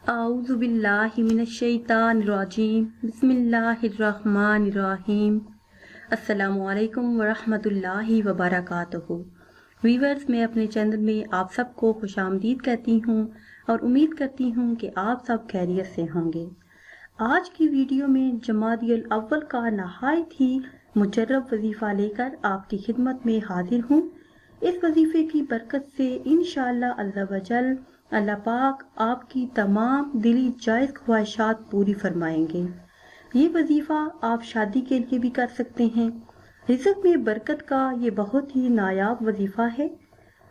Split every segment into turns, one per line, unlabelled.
अऊज़ु बिल्लाहि मिनश्शैतानिर्रजीम बिस्मिल्लाहिर्रहमानिर्रहीम। अस्सलामुअलैकुम वरहमतुल्लाहि वबरकातुहू। वीवर्स, मैं अपने चैनल में आप सबको खुशामदीद कहती हूँ और उम्मीद करती हूँ कि आप सब खैरियत से होंगे। आज की वीडियो में जमादियुल अव्वल का नहायत ही मुजर्रब वजीफ़ा लेकर आपकी खिदमत में हाजिर हूँ। इस वजीफे की बरकत से इंशाअल्लाह अज़्ज़ा वजल अल्लाह पाक आपकी तमाम दिली जायज़ ख्वाहिशात पूरी फरमाएंगे। ये वजीफ़ा आप शादी के लिए भी कर सकते हैं। रिज़्क़ में बरकत का ये बहुत ही नायाब वजीफ़ा है।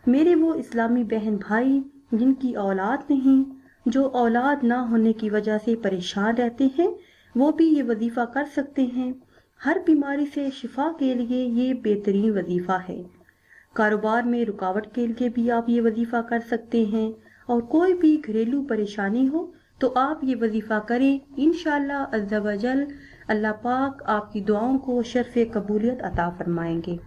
मेरे वो इस्लामी बहन भाई जिनकी औलाद नहीं, जो औलाद ना होने की वजह से परेशान रहते हैं, वो भी ये वजीफ़ा कर सकते हैं। हर बीमारी से शिफा के लिए ये बेहतरीन वजीफ़ा है। कारोबार में रुकावट के लिए भी आप ये वजीफ़ा कर सकते हैं और कोई भी घरेलू परेशानी हो तो आप ये वजीफ़ा करें। इंशाअल्लाह अज़्ज़ा वजल अल्लाह पाक आपकी दुआओं को शर्फ़ कबूलियत अता फरमाएंगे।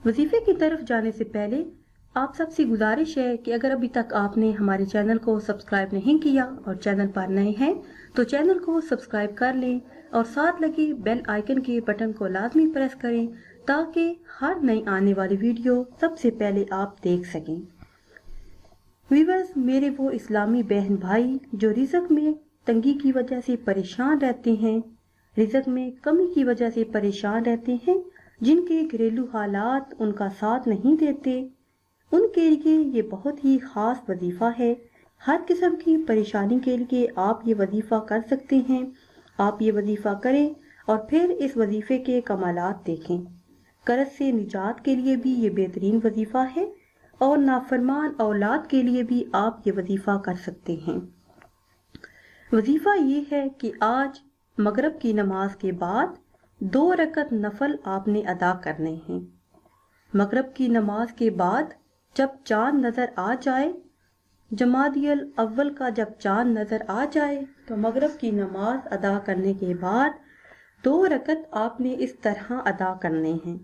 वजीफ़े की तरफ जाने से पहले आप सबसे गुजारिश है कि अगर अभी तक आपने हमारे चैनल को सब्सक्राइब नहीं किया और चैनल पर नए हैं तो चैनल को सब्सक्राइब कर लें और साथ लगे बेल आइकन के बटन को लाजमी प्रेस करें ताकि हर नई आने वाली वीडियो सबसे पहले आप देख सकें। व्यूअर्स, मेरे वो इस्लामी बहन भाई जो रिज़्क़ में तंगी की वजह से परेशान रहते हैं, रिज़्क़ में कमी की वजह से परेशान रहते हैं, जिनके घरेलू हालात उनका साथ नहीं देते, उनके लिए ये बहुत ही ख़ास वजीफ़ा है। हर किस्म की परेशानी के लिए आप ये वजीफ़ा कर सकते हैं। आप ये वजीफ़ा करें और फिर इस वजीफ़े के कमालात देखें। कर्ज से निजात के लिए भी ये बेहतरीन वजीफ़ा है और नाफरमान औलाद के लिए भी आप ये वजीफ़ा कर सकते हैं। वजीफ़ा ये है कि आज मगरिब की नमाज के बाद 2 रकत नफल आपने अदा करने हैं। मगरिब की नमाज के बाद जब चांद नज़र आ जाए, जमादियुल अव्वल का जब चांद नज़र आ जाए तो मगरिब की नमाज अदा करने के बाद 2 रकत आपने इस तरह अदा करने हैं।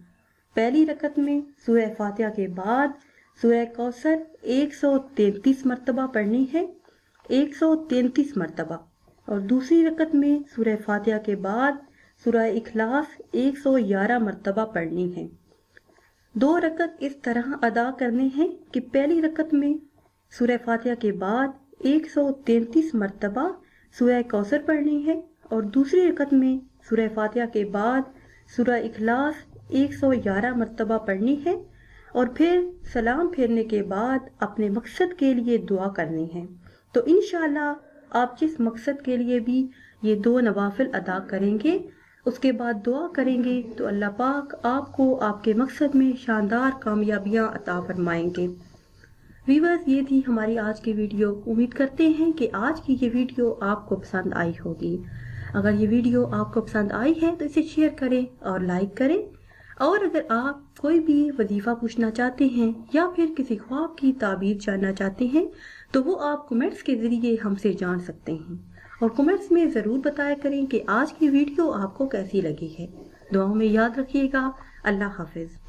पहली रकत में सूरह फातिहा के बाद सूरह कौसर 133 मरतबा पढ़नी है, 133 मरतबा। और दूसरी रकत में सूरह फातिहा के बाद सूरह इखलास 111 मरतबा पढ़नी है। 2 रकत इस तरह अदा करने हैं कि पहली रकत में सूरह फातिहा के बाद 133 मरतबा सूरह कौसर पढ़नी है और दूसरी रकत में सूरह फातिहा के बाद सूरह इखलास 111 मरतबा पढ़नी है और फिर सलाम फेरने के बाद अपने मकसद के लिए दुआ करनी है। तो इंशाअल्लाह आप जिस मकसद के लिए भी ये 2 नवाफिल अदा करेंगे, उसके बाद दुआ करेंगे तो अल्लाह पाक आपको आपके मकसद में शानदार कामयाबियां अता फरमाएंगे। व्यूअर्स, ये थी हमारी आज की वीडियो। उम्मीद करते हैं कि आज की ये वीडियो आपको पसंद आई होगी। अगर ये वीडियो आपको पसंद आई है तो इसे शेयर करें और लाइक करें। और अगर आप कोई भी वजीफ़ा पूछना चाहते हैं या फिर किसी ख्वाब की ताबीर जानना चाहते हैं तो वो आप कमेंट्स के ज़रिए हमसे जान सकते हैं और कमेंट्स में ज़रूर बताया करें कि आज की वीडियो आपको कैसी लगी है। दुआओं में याद रखिएगा। अल्लाह हाफिज़।